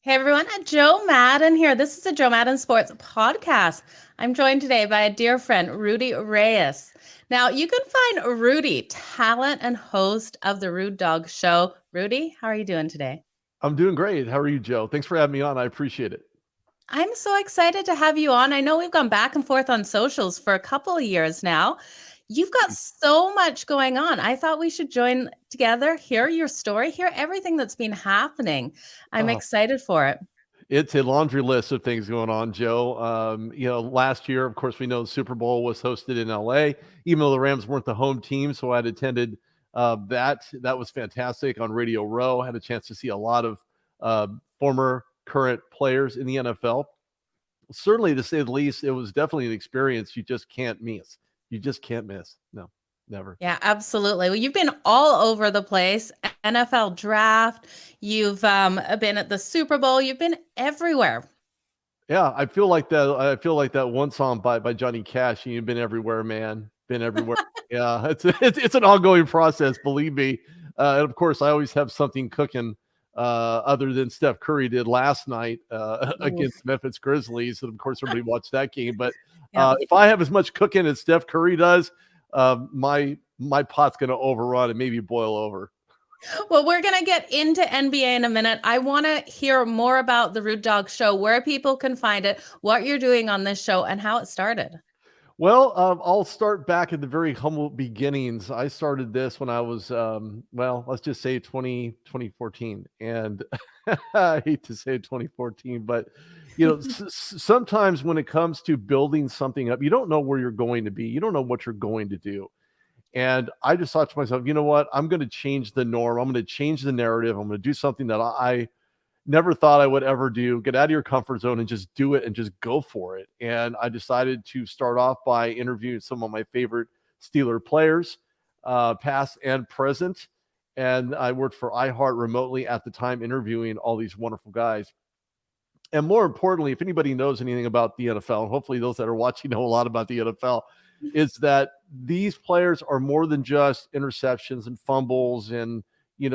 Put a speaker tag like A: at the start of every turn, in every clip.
A: Hey everyone, Joe Madden here. This is a Joe Madden Sports podcast. I'm joined today by a dear friend, Rudy Reyes. Now, you can find Rudy, talent and host of the Rude Dog Show. Rudy, how are you doing today?
B: I'm doing great. How are you, Joe? Thanks for having me on. I appreciate it.
A: I'm so excited to have you on. I know we've gone back and forth on socials for a couple of years now. You've got so much going on. I thought we should join together, hear your story, hear everything that's been happening. I'm
B: Oh,
A: excited for it.
B: it's a laundry list of things going on, Joe. Last year, of course, we know the Super Bowl was hosted in LA, even though the Rams weren't the home team. So I'd attended that. That was fantastic on Radio Row. Had a chance to see a lot of former, current players in the NFL. Certainly, to say the least, it was definitely an experience you just can't miss. You just can't miss. No, never.
A: Yeah, absolutely. Well, you've been all over the place. NFL draft, you've been at the Super Bowl, you've been everywhere.
B: Yeah, I feel like that. I feel like that one song by Johnny Cash. You've been everywhere, man. Been everywhere. Yeah, it's an ongoing process. Believe me. And of course, I always have something cooking. Other than Steph Curry did last night
A: Oof.
B: against Memphis Grizzlies, and of course, everybody watched that game. But
A: Yeah.
B: if I have as much cooking as Steph Curry does, my pot's going to overrun and maybe boil over.
A: Well, we're going to get into NBA in a minute. I want to hear more about the Rude Dog Show, where people can find it, what you're doing on this show, and how it started.
B: Well, I'll start back at the very humble beginnings. I started this when I was, let's just say 2014. And I hate to say 2014, but sometimes when it comes to building something up, you don't know where you're going to be. You don't know what you're going to do. And I just thought to myself, you know what? I'm going to change the norm. I'm going to change the narrative. I'm going to do something that I never thought I would ever do. Get out of your comfort zone and just do it and just go for it. And I decided to start off by interviewing some of my favorite Steeler players, past and present. And I worked for iHeart remotely at the time, interviewing all these wonderful guys. And more importantly, if anybody knows anything about the NFL, and hopefully those that are watching know a lot about the NFL, is that these players are more than just interceptions and fumbles and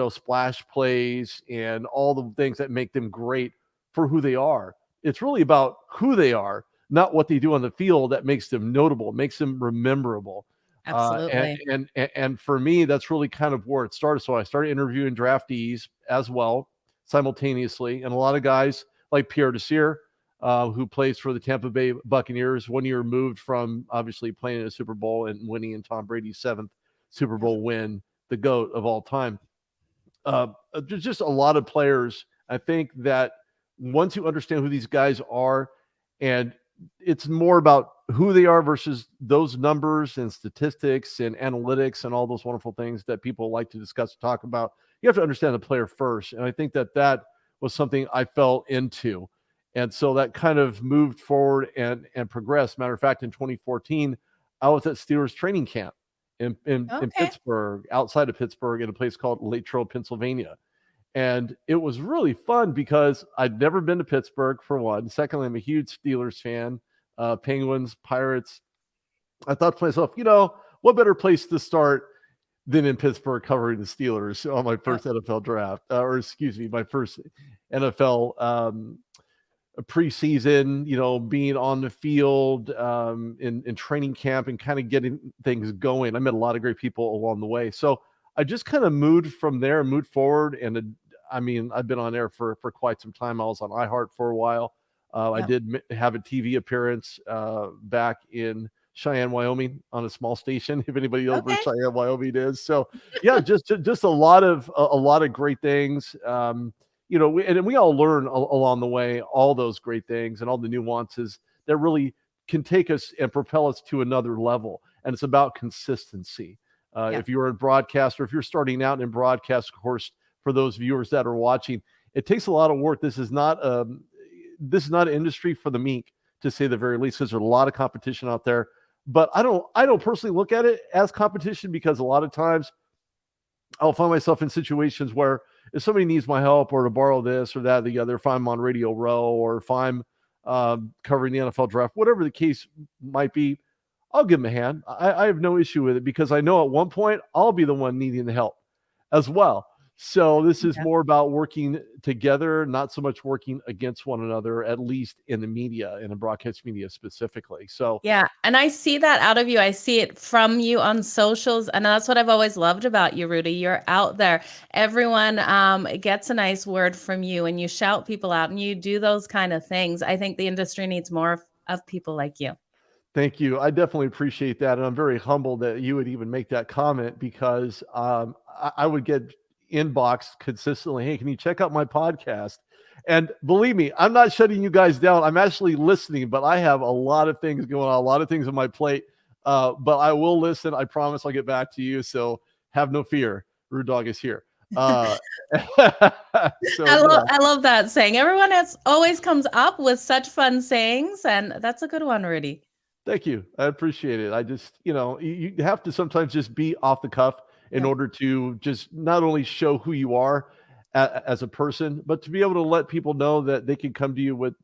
B: splash plays and all the things that make them great for who they are. It's really about who they are, not what they do on the field that makes them notable, makes them rememberable. Uh, and,
A: Absolutely.
B: and for me, that's really kind of where it started. So I started interviewing draftees as well simultaneously, and a lot of guys like Pierre Desir, who plays for the Tampa Bay Buccaneers, 1 year removed from obviously playing in a Super Bowl and winning in Tom Brady's seventh Super Bowl win, the GOAT of all time. There's just a lot of players. I think that once you understand who these guys are, and it's more about who they are versus those numbers and statistics and analytics and all those wonderful things that people like to discuss and talk about. You have to understand the player first. And I think that was something I fell into. And so that kind of moved forward and progressed. Matter of fact, in 2014, I was at Steelers training camp in
A: Okay.
B: Pittsburgh, outside of Pittsburgh, in a place called Latrobe, Pennsylvania. And it was really fun because I'd never been to Pittsburgh, for one. Secondly, I'm a huge Steelers fan, Penguins, Pirates. I thought to myself, what better place to start than in Pittsburgh covering the Steelers on my
A: Yep.
B: first NFL draft, or excuse me, my first NFL preseason, being on the field, in training camp and kind of getting things going. I met a lot of great people along the way. So I just kind of moved from there, moved forward. And I've been on air for quite some time. I was on iHeart for a while. I
A: Yep.
B: did have a TV appearance back in Cheyenne, Wyoming, on a small station. If anybody knows where
A: Okay.
B: Cheyenne, Wyoming is, so yeah, just a lot of great things. And we all learn along the way all those great things and all the nuances that really can take us and propel us to another level. And it's about consistency.
A: Yep.
B: If you're a broadcaster, if you're starting out in broadcast, of course, for those viewers that are watching, it takes a lot of work. This is not an industry for the meek, to say the very least, because there's a lot of competition out there. But I don't personally look at it as competition, because a lot of times I'll find myself in situations where if somebody needs my help or to borrow this or that or the other, if I'm on Radio Row or if I'm covering the NFL draft, whatever the case might be, I'll give them a hand. I have no issue with it, because I know at one point I'll be the one needing the help as well. So this is
A: Yeah.
B: more about working together, not so much working against one another, at least in the media, in the broadcast media specifically. So
A: Yeah, and I see that out of you. I see it from you on socials, and that's what I've always loved about you, Rudy. You're out there. Everyone gets a nice word from you, and you shout people out, and you do those kind of things. I think the industry needs more of people like you.
B: thank you. I definitely appreciate that. And I'm very humbled that you would even make that comment because I would get inbox consistently. Hey, can you check out my podcast? And believe me, I'm not shutting you guys down. I'm actually listening, but I have a lot of things going on, a lot of things on my plate. But I will listen. I promise I'll get back to you. So have no fear. Rude Dog is here. Uh, so yeah.
A: I love that saying. Everyone has always comes up with such fun sayings, and that's a good one, Rudy.
B: Thank you. I appreciate it. I just, you have to sometimes just be off the cuff in
A: Yeah.
B: order to just not only show who you are as a person, but to be able to let people know that they can come to you with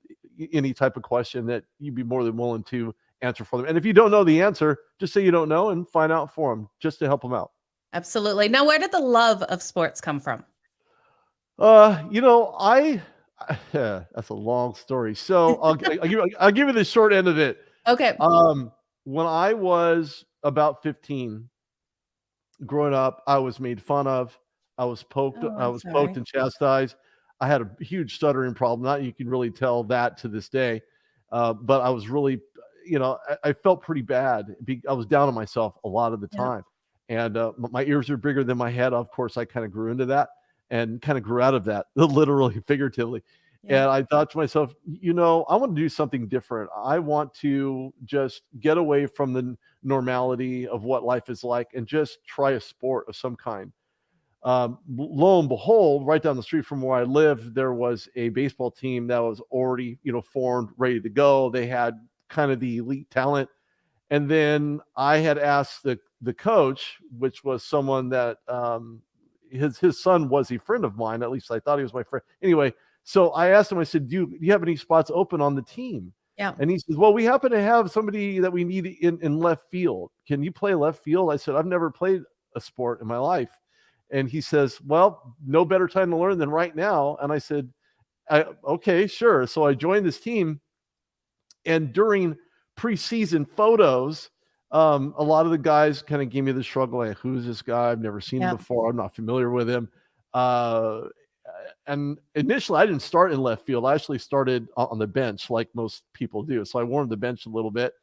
B: any type of question that you'd be more than willing to answer for them. And if you don't know the answer, just say you don't know and find out for them just to help them out.
A: Absolutely. Now, where did the love of sports come from?
B: I that's a long story. So I'll give you the short end of it.
A: Okay.
B: When I was about 15, growing up, I was made fun of. I was poked.
A: Oh,
B: I
A: I'm
B: was
A: sorry.
B: poked and chastised. I had a huge stuttering problem. Not you can really tell that to this day, but I was really, I felt pretty bad. I was down on myself a lot of the
A: Yeah.
B: time, and my ears are bigger than my head. Of course, I kind of grew into that and kind of grew out of that, literally, figuratively.
A: Yeah.
B: And I thought to myself, I want to do something different. I want to just get away from the normality of what life is like and just try a sport of some kind. Lo and behold, right down the street from where I lived, there was a baseball team that was already, formed, ready to go. They had kind of the elite talent. And then I had asked the coach, which was someone that his son was a friend of mine. At least I thought he was my friend. Anyway, so I asked him, I said, do you have any spots open on the team?
A: Yeah.
B: And he says, well, we happen to have somebody that we need in left field. Can you play left field? I said, I've never played a sport in my life. And he says, well, no better time to learn than right now. And I said, okay, sure. So I joined this team. And during preseason photos, a lot of the guys kind of gave me the shrug, like, who's this guy? I've never seen him before. I'm not familiar with him. And initially, I didn't start in left field. I actually started on the bench like most people do. So I warmed the bench a little bit.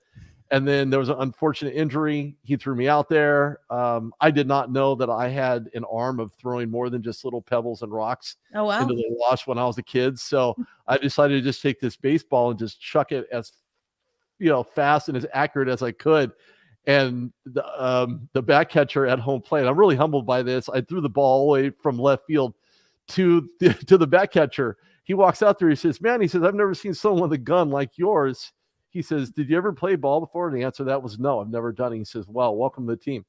B: And then there was an unfortunate injury. He threw me out there. I did not know that I had an arm of throwing more than just little pebbles and rocks into the wash when I was a kid. So I decided to just take this baseball and just chuck it as fast and as accurate as I could. And the back catcher at home plate, I'm really humbled by this. I threw the ball all the way from left field to the back catcher. He walks out there. He says, man, I've never seen someone with a gun like yours. He says, did you ever play ball before? And the answer to that was no, I've never done it. He says, well, welcome to the team.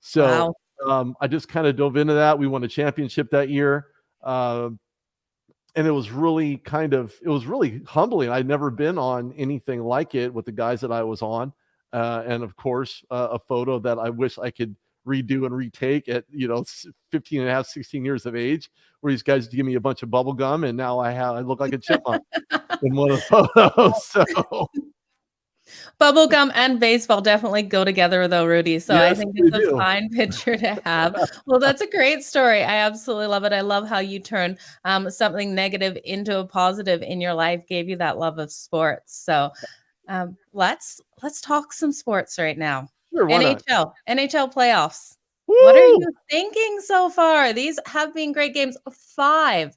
B: So I just kind of dove into that. We won a championship that year. And it was really humbling. I'd never been on anything like it with the guys that I was on. And of course, a photo that I wish I could redo and retake at 15 and a half, 16 years of age, where these guys give me a bunch of bubble gum, and now I look like a chipmunk in one of the photos. So
A: bubble gum and baseball definitely go together, though, Rudy. So
B: yes,
A: I think it's a fine picture to have. Well, that's a great story. I absolutely love it. I love how you turn something negative into a positive in your life, gave you that love of sports. So let's talk some sports right now.
B: Sure, why not?
A: NHL playoffs.
B: Woo!
A: What are you thinking so far? These have been great games. 5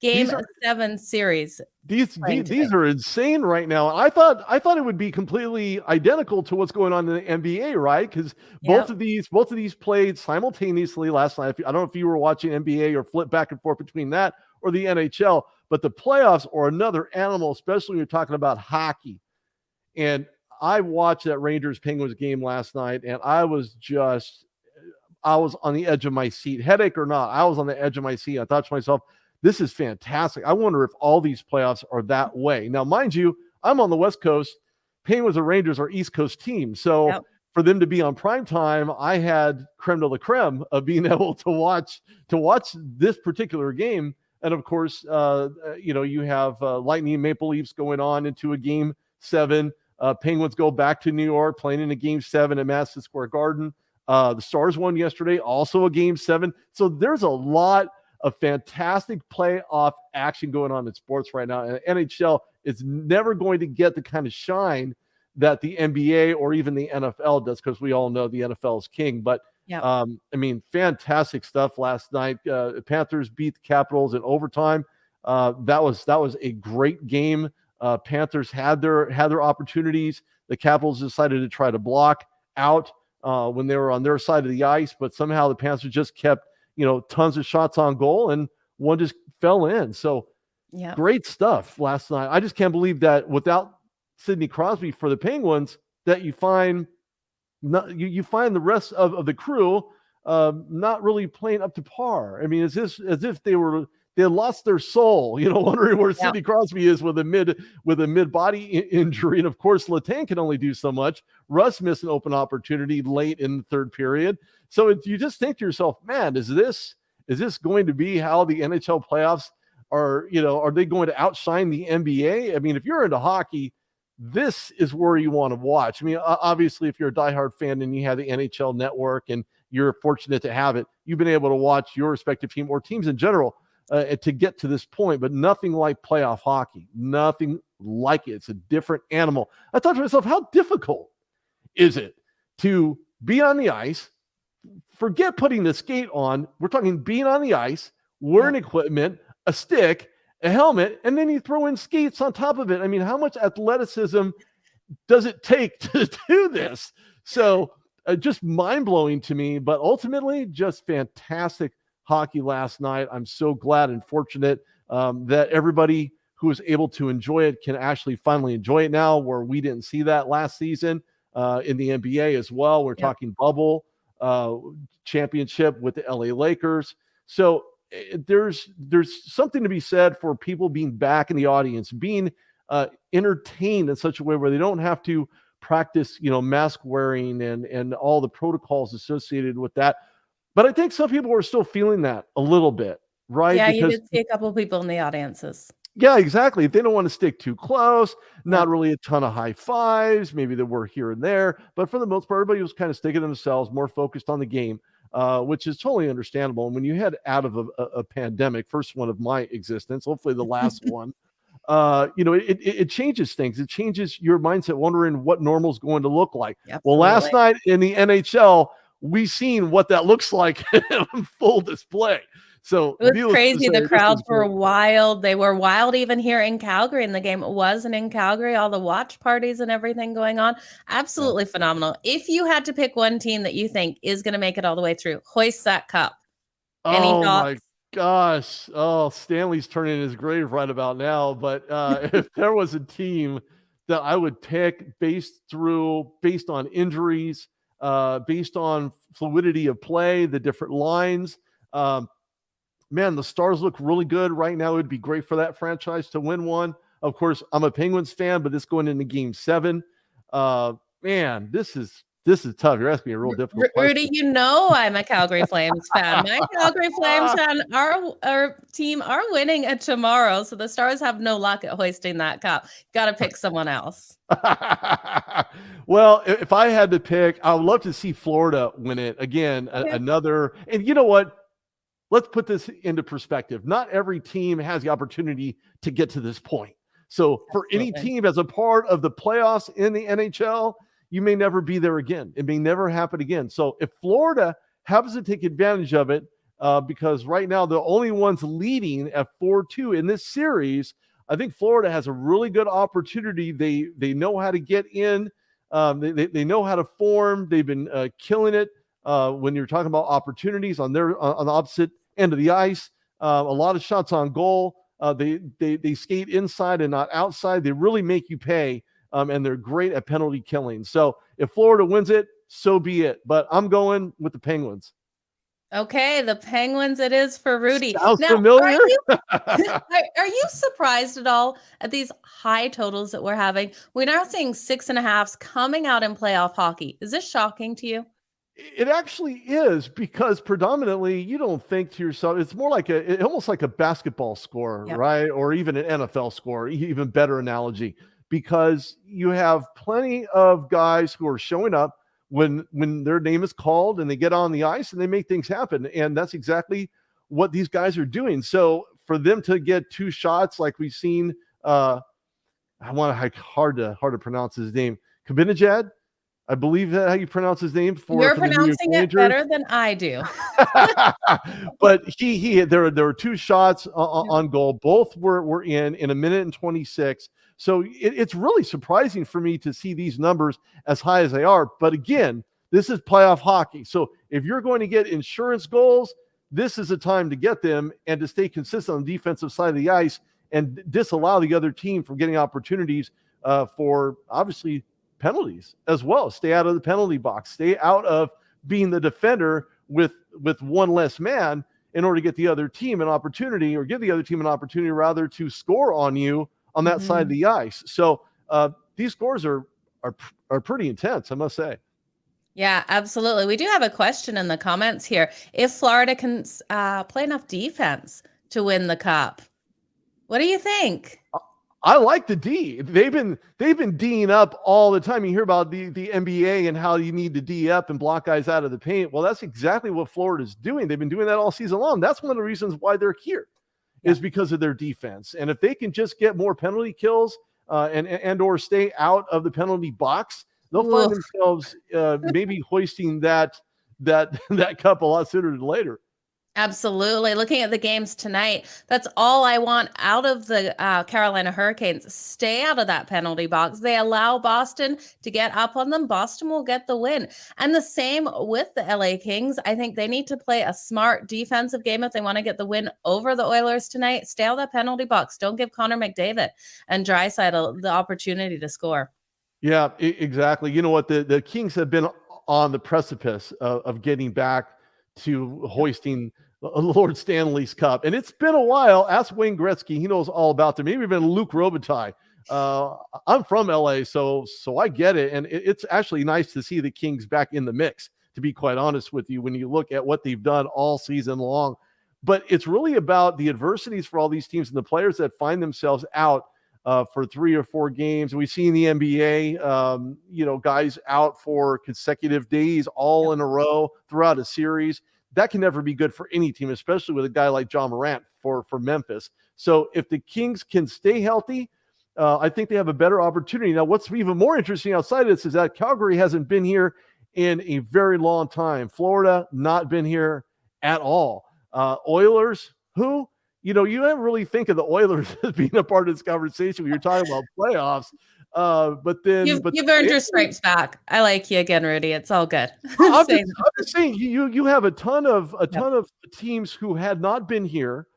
A: Game 7 series.
B: These are insane right now. I thought it would be completely identical to what's going on in the NBA, right? Because both of these played simultaneously last night. I don't know if you were watching NBA or flip back and forth between that or the NHL, but the playoffs are another animal, especially when you're talking about hockey. And I watched that Rangers Penguins game last night, and I was on the edge of my seat, headache or not. I was on the edge of my seat. I thought to myself, this is fantastic. I wonder if all these playoffs are that way. Now, mind you, I'm on the West Coast. Penguins and Rangers are East Coast teams. So for for them to be on prime time, I had creme de la creme of being able to watch this particular game. And of course, you have Lightning and Maple Leafs going on into a game 7. Penguins go back to New York, playing in a game 7 at Madison Square Garden. The Stars won yesterday, also a game 7. So there's a lot of fantastic playoff action going on in sports right now. And NHL is never going to get the kind of shine that the NBA or even the NFL does, because we all know the NFL is king. But fantastic stuff last night. Panthers beat the Capitals in overtime. That was a great game. Panthers had their opportunities. The Capitals decided to try to block out when they were on their side of the ice, but somehow the Panthers just kept tons of shots on goal, and one just fell in. So great stuff last night. I just can't believe that without Sidney Crosby for the Penguins, that you find the rest of the crew not really playing up to par. I mean, it's just as if they had lost their soul, wondering where Sidney Crosby is with a mid body injury. And of course, Letang can only do so much. Russ missed an open opportunity late in the third period. So you just think to yourself, man, is this going to be how the NHL playoffs are? Are they going to outshine the NBA? I mean, if you're into hockey, this is where you want to watch. I mean, obviously, if you're a diehard fan and you have the NHL network and you're fortunate to have it, you've been able to watch your respective team or teams in general to get to this point, but nothing like playoff hockey. Nothing like it. It's a different animal. I thought to myself, how difficult is it to be on the ice? Forget putting the skate on. We're talking being on the ice, wearing equipment, a stick, a helmet, and then you throw in skates on top of it. I mean, how much athleticism does it take to do this? So just mind-blowing to me, but ultimately just fantastic hockey last night. I'm so glad and fortunate that everybody who was able to enjoy it can actually finally enjoy it now, where we didn't see that last season in the NBA as well. We're talking bubble championship with the LA Lakers. So there's something to be said for people being back in the audience, being entertained in such a way where they don't have to practice, mask wearing and all the protocols associated with that. But I think some people are still feeling that a little bit, right?
A: Yeah, you did see a couple of people in the audiences.
B: Yeah, exactly. They don't want to stick too close, not really a ton of high fives. Maybe there were here and there, but for the most part, everybody was kind of sticking to themselves, more focused on the game, which is totally understandable. And when you head out of a pandemic, first one of my existence, hopefully the last one, it changes things. It changes your mindset, wondering what normal is going to look like. Absolutely. Well, last night in the NHL, we seen what that looks like in full display. So
A: it was crazy. The crowds were wild. They were wild even here in Calgary, and the game wasn't in Calgary. All the watch parties and everything going on. Absolutely phenomenal. If you had to pick one team that you think is going to make it all the way through, hoist that cup. Any thoughts?
B: My gosh. Oh, Stanley's turning in his grave right about now. But if there was a team that I would pick based on injuries, based on fluidity of play, the different lines, man, the Stars look really good right now. It would be great for that franchise to win one. Of course, I'm a Penguins fan, but this going into game 7, man, this is tough. You're asking me a real difficult question.
A: Rudy, I'm a Calgary Flames fan. My Calgary Flames fan, our team are winning it tomorrow, so the Stars have no luck at hoisting that cup. Got to pick someone else.
B: Well, if I had to pick, I would love to see Florida win it again. Another, and you know what? Let's put this into perspective. Not every team has the opportunity to get to this point. So for any team as a part of the playoffs in the NHL, you may never be there again. It may never happen again. So if Florida happens to take advantage of it, because right now the only ones leading at 4-2 in this series, I think Florida has a really good opportunity. They know how to get in. They know how to form. They've been killing it when you're talking about opportunities on the opposite end of the ice. A lot of shots on goal. They skate inside and not outside. They really make you pay, and they're great at penalty killing. So if Florida wins it, so be it. But I'm going with the Penguins.
A: Okay, the Penguins it is for Rudy.
B: Sounds
A: Now,
B: familiar.
A: are you surprised at all at these high totals that we're having? We're now seeing 6.5s coming out in playoff hockey. Is this shocking to you?
B: It actually is, because predominantly you don't think to yourself, it's more like almost like a basketball score,
A: Yep.
B: right? Or even an NFL score, even better analogy, because you have plenty of guys who are showing up when their name is called and they get on the ice and they make things happen. And that's exactly what these guys are doing. So for them to get two shots like we've seen, I want to hard to pronounce his name, Kabinajad, I believe that how you pronounce his name
A: You're
B: for the New York
A: pronouncing it
B: Rangers.
A: better than I do.
B: But there were two shots on goal. Both were in a minute and 26. So it's really surprising for me to see these numbers as high as they are. But again, this is playoff hockey. So if you're going to get insurance goals, this is the time to get them and to stay consistent on the defensive side of the ice and disallow the other team from getting opportunities for obviously penalties as well. Stay out of the penalty box. Stay out of being the defender with one less man in order to get the other team an opportunity, or give the other team an opportunity rather, to score on you on that side of the ice. So these scores are pretty intense, I must say.
A: Yeah, absolutely. We do have a question in the comments here. If Florida can play enough defense to win the cup, what do you think?
B: I like the D. They've been D'ing up all the time. You hear about the NBA and how you need to D up and block guys out of the paint. Well, that's exactly what Florida's doing. They've been doing that all season long. That's one of the reasons why they're here, is because of their defense. And if they can just get more penalty kills and or stay out of the penalty box, they'll find themselves maybe hoisting that cup a lot sooner than later.
A: Absolutely. Looking at the games tonight, that's all I want out of the Carolina Hurricanes. Stay out of that penalty box. They allow Boston to get up on them. Boston will get the win. And the same with the LA Kings. I think they need to play a smart defensive game if they want to get the win over the Oilers tonight. Stay out of that penalty box. Don't give Connor McDavid and Draisaitl the opportunity to score.
B: Yeah, exactly. You know what? The Kings have been on the precipice of getting back to hoisting Lord Stanley's Cup. And it's been a while. Ask Wayne Gretzky. He knows all about them. Maybe even Luc Robitaille. I'm from LA, so I get it. And it's actually nice to see the Kings back in the mix, to be quite honest with you, when you look at what they've done all season long. But it's really about the adversities for all these teams and the players that find themselves out for 3 or 4 games. We see in the NBA, guys out for consecutive days all in a row throughout a series. That can never be good for any team, especially with a guy like John Morant for Memphis. So if the Kings can stay healthy, I think they have a better opportunity. Now, what's even more interesting outside of this is that Calgary hasn't been here in a very long time. Florida, not been here at all. Oilers, who? You don't really think of the Oilers as being a part of this conversation when you're talking about playoffs. But then
A: You've earned your stripes back. I like you again, Rudy. It's all good.
B: I'm just saying you have a ton of teams who had not been here,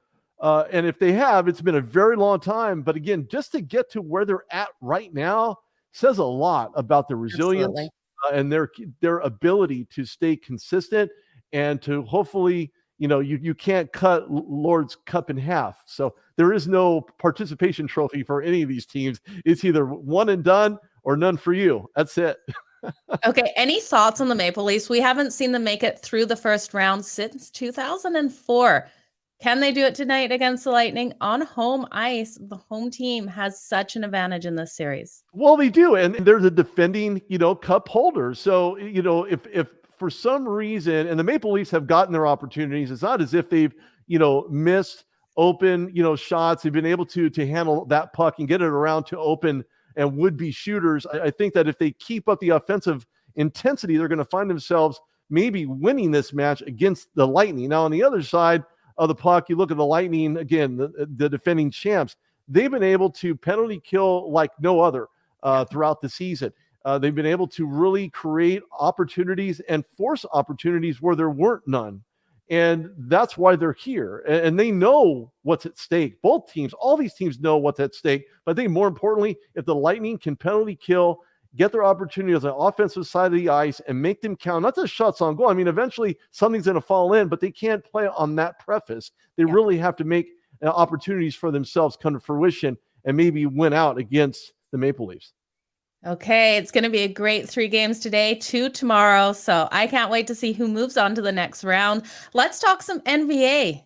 B: and if they have, it's been a very long time. But again, just to get to where they're at right now says a lot about their resilience and their ability to stay consistent and to hopefully. You can't cut Lord's Cup in half. So there is no participation trophy for any of these teams. It's either one and done or none for you. That's it.
A: Okay. Any thoughts on the Maple Leafs? We haven't seen them make it through the first round since 2004. Can they do it tonight against the Lightning on home ice? The home team has such an advantage in this series.
B: Well, they do. And they're the defending, cup holders. So, if for some reason, and the Maple Leafs have gotten their opportunities, it's not as if they've, missed open, shots. They've been able to handle that puck and get it around to open and would-be shooters. I think that if they keep up the offensive intensity, they're going to find themselves maybe winning this match against the Lightning. Now, on the other side of the puck, you look at the Lightning, again, the defending champs. They've been able to penalty kill like no other throughout the season. They've been able to really create opportunities and force opportunities where there weren't none. And that's why they're here. And they know what's at stake. Both teams, all these teams know what's at stake. But I think more importantly, if the Lightning can penalty kill get their opportunity on the offensive side of the ice and make them count, not just shots on goal. I mean, eventually something's going to fall in, but they can't play on that preface. They really have to make opportunities for themselves come to fruition and maybe win out against the Maple Leafs.
A: Okay, it's going to be a great 3 games today, 2 tomorrow. So I can't wait to see who moves on to the next round. Let's talk some NBA.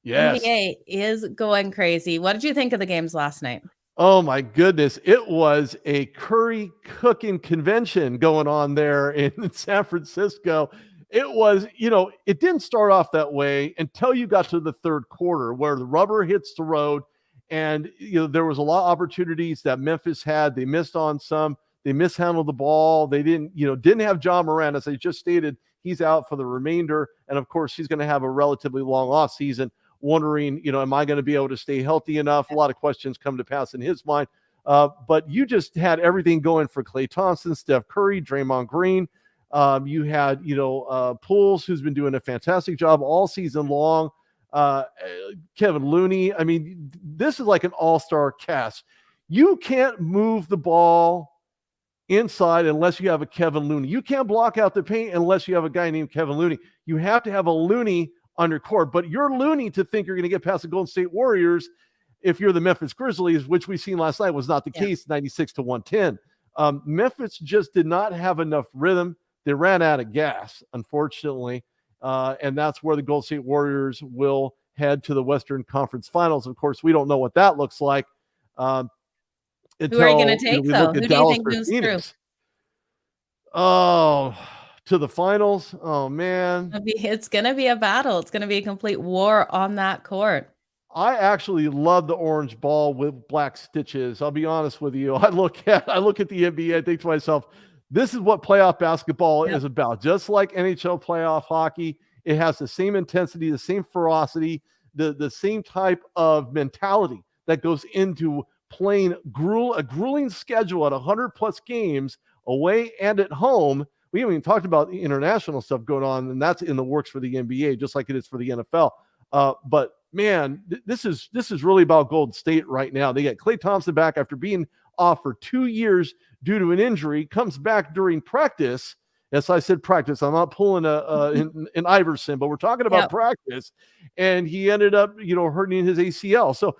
B: Yes.
A: NBA is going crazy. What did you think of the games last night?
B: Oh my goodness. It was a curry cooking convention going on there in San Francisco. It was, it didn't start off that way until you got to the third quarter where the rubber hits the road. And, there was a lot of opportunities that Memphis had. They missed on some. They mishandled the ball. They didn't have John Moran, as I just stated. He's out for the remainder. And of course, he's going to have a relatively long off season, wondering, am I going to be able to stay healthy enough? A lot of questions come to pass in his mind. But you just had everything going for Klay Thompson, Steph Curry, Draymond Green. You had, Pools, who's been doing a fantastic job all season long. Kevin Looney. I mean, this is like an all-star cast. You can't move the ball inside unless you have a Kevin Looney. You can't block out the paint unless you have a guy named Kevin Looney. You have to have a Looney on your court, but you're Looney to think you're going to get past the Golden State Warriors if you're the Memphis Grizzlies, which we seen last night was not the case, 96-110. Memphis just did not have enough rhythm. They ran out of gas, unfortunately. And that's where the Golden State Warriors will head to the Western Conference Finals. Of course, we don't know what that looks like.
A: Who are you going to take, though? Who do you think moves through?
B: Oh, to the finals? Oh, man.
A: It's going to be a battle. It's going to be a complete war on that court.
B: I actually love the orange ball with black stitches. I'll be honest with you. I look at the NBA, I think to myself, this is what playoff basketball is about. Just like NHL playoff hockey, it has the same intensity, the same ferocity, the same type of mentality that goes into playing a grueling schedule at 100-plus games away and at home. We haven't even talked about the international stuff going on, and that's in the works for the NBA, just like it is for the NFL. But man, this is really about Golden State right now. They get Klay Thompson back after being off for 2 years due to an injury, comes back during practice. Yes, I said practice. I'm not pulling an Iverson, but we're talking about practice. And he ended up, hurting his ACL. So,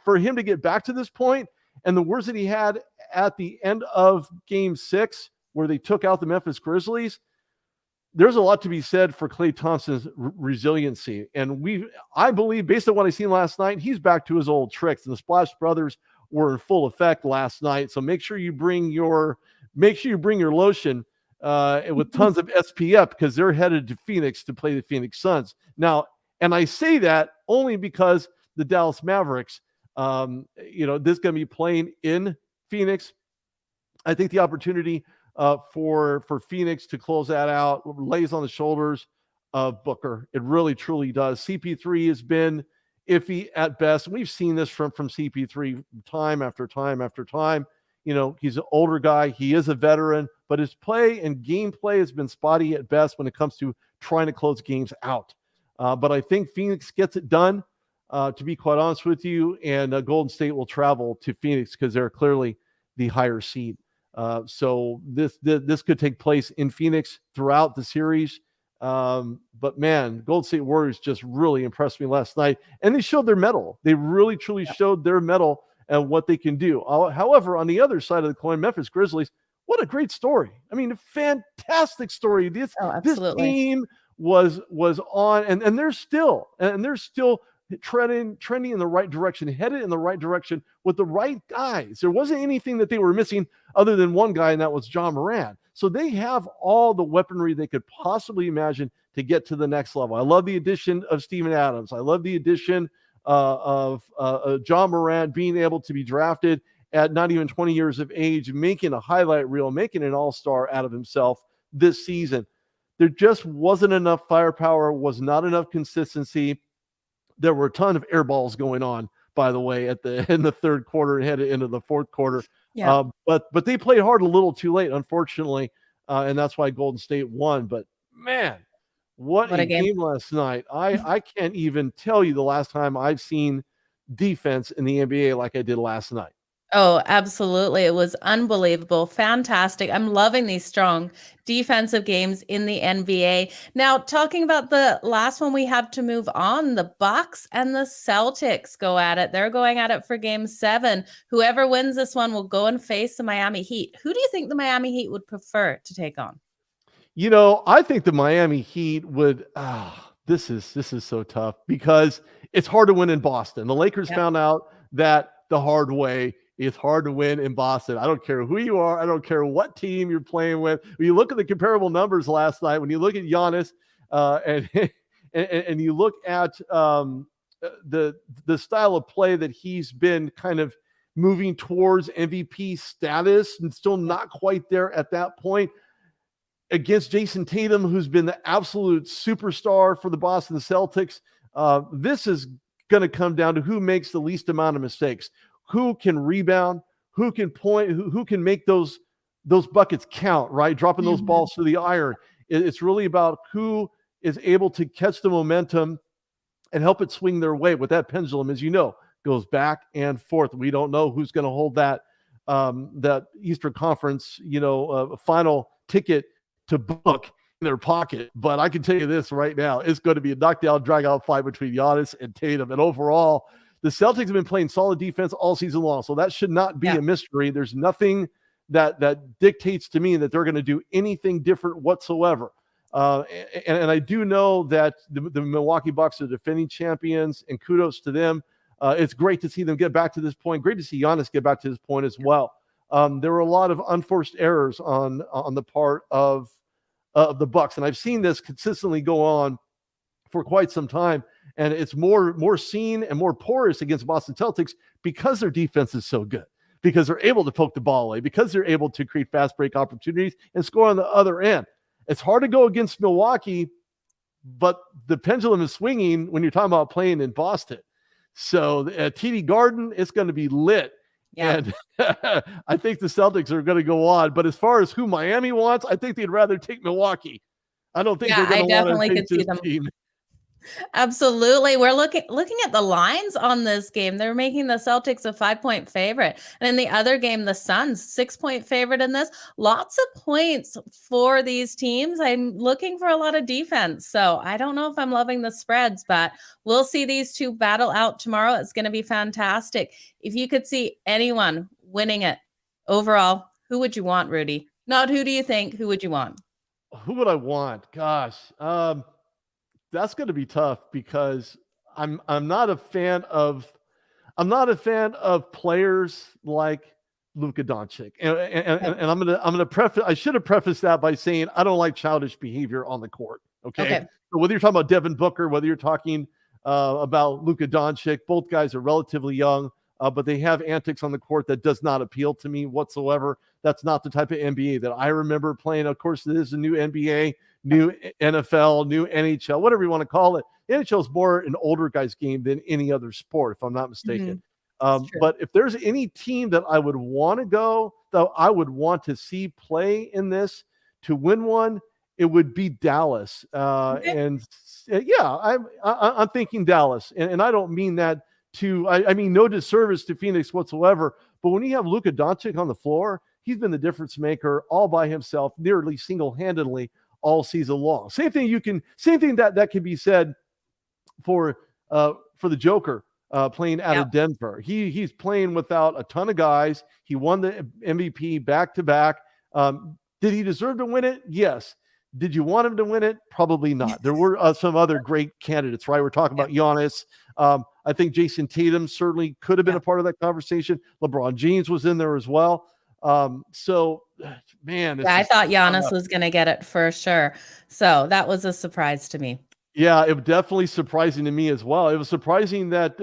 B: for him to get back to this point, and the words that he had at the end of Game 6, where they took out the Memphis Grizzlies, there's a lot to be said for Klay Thompson's resiliency. And I believe, based on what I seen last night, he's back to his old tricks. And the Splash Brothers were in full effect last night. So make sure you bring your lotion with tons of SPF, because they're headed to Phoenix to play the Phoenix Suns. Now, and I say that only because the Dallas Mavericks, this is going to be playing in Phoenix. I think the opportunity for Phoenix to close that out lays on the shoulders of Booker. It really, truly does. CP3 has been iffy at best. We've seen this from CP3 time after time after time. He's an older guy. He is a veteran, but his play and gameplay has been spotty at best when it comes to trying to close games out. But I think Phoenix gets it done, to be quite honest with you, and Golden State will travel to Phoenix because they're clearly the higher seed. So this could take place in Phoenix throughout the series. But man, Golden State Warriors just really impressed me last night, and they showed their mettle. They really, truly showed their mettle and what they can do. However, on the other side of the coin, Memphis Grizzlies, what a great story. I mean, a fantastic story. This team was on, and they're still trending in the right direction, headed in the right direction with the right guys. There wasn't anything that they were missing other than one guy, and that was John Moran. So they have all the weaponry they could possibly imagine to get to the next level. I love the addition of Steven Adams. I love the addition of John Moran being able to be drafted at not even 20 years of age, making a highlight reel, making an all-star out of himself this season. There just wasn't enough firepower, was not enough consistency. There were a ton of air balls going on, by the way, in the third quarter and headed into the fourth quarter. Yeah. But they played hard a little too late, unfortunately, and that's why Golden State won. But man, what a game last night! I can't even tell you the last time I've seen defense in the NBA like I did last night.
A: Oh, absolutely. It was unbelievable. Fantastic. I'm loving these strong defensive games in the NBA. Now, talking about the last one we have to move on, the Bucks and the Celtics go at it. They're going at it for game 7. Whoever wins this one will go and face the Miami Heat. Who do you think the Miami Heat would prefer to take on?
B: I think the Miami Heat would. This is so tough because it's hard to win in Boston. The Lakers
A: Yep.
B: found out that the hard way. It's hard to win in Boston. I don't care who you are. I don't care what team you're playing with. When you look at the comparable numbers last night, when you look at Giannis and, and you look at the style of play that he's been kind of moving towards MVP status and still not quite there at that point, against Jason Tatum, who's been the absolute superstar for the Boston Celtics. This is going to come down to who makes the least amount of mistakes, who can rebound, who can point, who can make those buckets count, right? Dropping those balls to the iron. It's really about who is able to catch the momentum and help it swing their way. With that pendulum, as you know, goes back and forth. We don't know who's going to hold that Eastern Conference, final ticket to book in their pocket. But I can tell you this right now, it's going to be a knockdown, drag-out fight between Giannis and Tatum. And overall, the Celtics have been playing solid defense all season long, so that should not be a mystery. There's nothing that dictates to me that they're going to do anything different whatsoever. And I do know that the Milwaukee Bucks are defending champions, and kudos to them. It's great to see them get back to this point. Great to see Giannis get back to this point as well. There were a lot of unforced errors on the part of the Bucks, and I've seen this consistently go on for quite some time. And it's more seen and more porous against Boston Celtics because their defense is so good, because they're able to poke the ball away, because they're able to create fast break opportunities and score on the other end. It's hard to go against Milwaukee, but the pendulum is swinging when you're talking about playing in Boston. So at TD Garden, it's going to be lit. Yeah. And I think the Celtics are going to go on. But as far as who Miami wants, I think they'd rather take Milwaukee. I don't think they're going to want to take this team.
A: Absolutely. We're looking at the lines on this game. They're making the Celtics a 5-point favorite. And in the other game, the Suns, 6-point favorite in this. Lots of points for these teams. I'm looking for a lot of defense. So I don't know if I'm loving the spreads, but we'll see these two battle out tomorrow. It's going to be fantastic. If you could see anyone winning it overall, who would you want, Rudy? Not who do you think, who would you want?
B: Who would I want? Gosh, that's going to be tough because I'm not a fan of players like Luka Doncic, and I'm gonna preface. I should have prefaced that by saying I don't like childish behavior on the court. Okay. So whether you're talking about Devin Booker, whether you're talking about Luka Doncic, both guys are relatively young, but they have antics on the court that does not appeal to me whatsoever. That's not the type of NBA that I remember playing. Of course, it is a new NBA, new NFL, new NHL, whatever you want to call it. The NHL is more an older guy's game than any other sport, if I'm not mistaken. But if there's any team that I would want to go, though, I would want to see play in this to win one, it would be Dallas. And yeah, I'm thinking Dallas. And I don't mean that I mean, no disservice to Phoenix whatsoever. But when you have Luka Doncic on the floor, he's been the difference maker all by himself, nearly single-handedly all season long. Same thing that can be said for the Joker playing out of Denver. He's playing without a ton of guys. He won the MVP back-to-back. Did he deserve to win it? Yes. Did you want him to win it? Probably not. There were some other great candidates, right? We're talking about Giannis. I think Jason Tatum certainly could have been a part of that conversation. LeBron James was in there as well. So, man.
A: I thought Giannis was going to get it for sure. So that was a surprise to me.
B: Yeah, it was definitely surprising to me as well. It was surprising that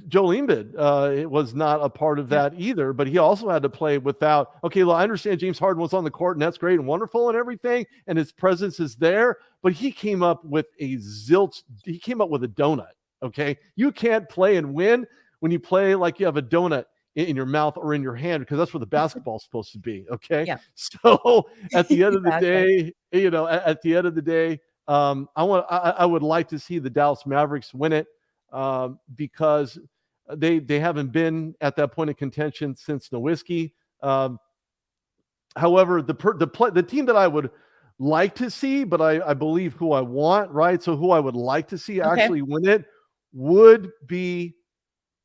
B: Joel Embiid it was not a part of that either, but he also had to play without. Okay, well, I understand James Harden was on the court, and that's great and wonderful and everything, and his presence is there, but he came up with a zilch. He came up with a donut, okay? You can't play and win when you play like you have a donut in your mouth or in your hand, because that's where the basketball is supposed to be, okay? Yeah. So at the end of the day, at the end of the day, I would like to see the Dallas Mavericks win it because They haven't been at that point of contention since Nowitzki. However, the team that I would like to see, but I believe who I want, right? So who I would like to see actually win it would be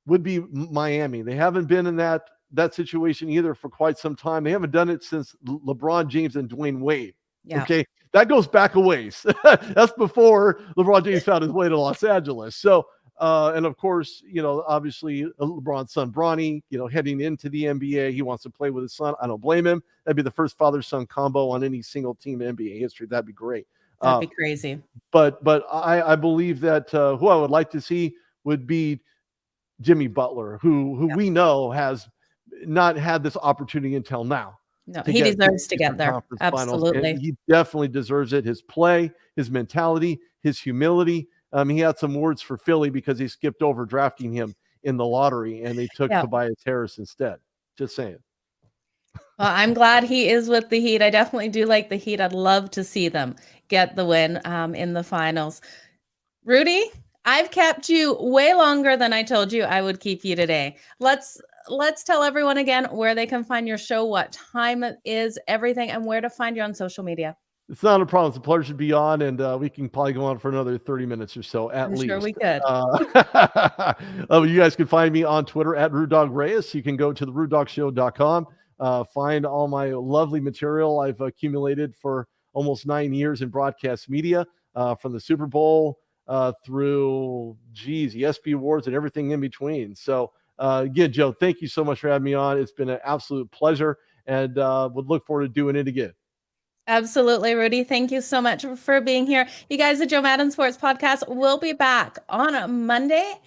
B: Miami. They haven't been in that situation either for quite some time. They haven't done it since LeBron James and Dwayne Wade.
A: Yeah.
B: Okay, that goes back a ways. That's before LeBron James found his way to Los Angeles. So, and of course, obviously LeBron's son Bronny, heading into the NBA, he wants to play with his son. I don't blame him. That'd be the first father-son combo on any single team in NBA history. That'd be great.
A: That'd be crazy.
B: But I believe that who I would like to see would be Jimmy Butler, who we know has not had this opportunity until now.
A: No, he deserves to get there. Absolutely.
B: He definitely deserves it. His play, his mentality, his humility. He had some words for Philly because he skipped over drafting him in the lottery and they took Tobias Harris instead. Just saying.
A: Well, I'm glad he is with the Heat. I definitely do like the Heat. I'd love to see them get the win in the finals. Rudy, I've kept you way longer than I told you I would keep you today. Let's tell everyone again where they can find your show, what time it is, everything, and where to find you on social media.
B: It's not a problem. It's a pleasure to be on, and we can probably go on for another 30 minutes or so at least.
A: Sure we could.
B: You guys can find me on Twitter at RudeDogReyes. You can go to therudedogshow.com, find all my lovely material I've accumulated for almost 9 years in broadcast media, from the Super Bowl through, the ESPY Awards and everything in between. So again, Joe, thank you so much for having me on. It's been an absolute pleasure, and would look forward to doing it again.
A: Absolutely, Rudy. Thank you so much for being here. You guys, the Joe Madden Sports Podcast will be back on a Monday,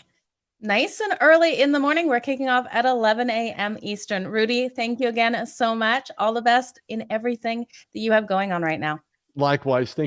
A: nice and early in the morning. We're kicking off at 11 a.m. Eastern. Rudy, thank you again so much. All the best in everything that you have going on right now.
B: Likewise. Thank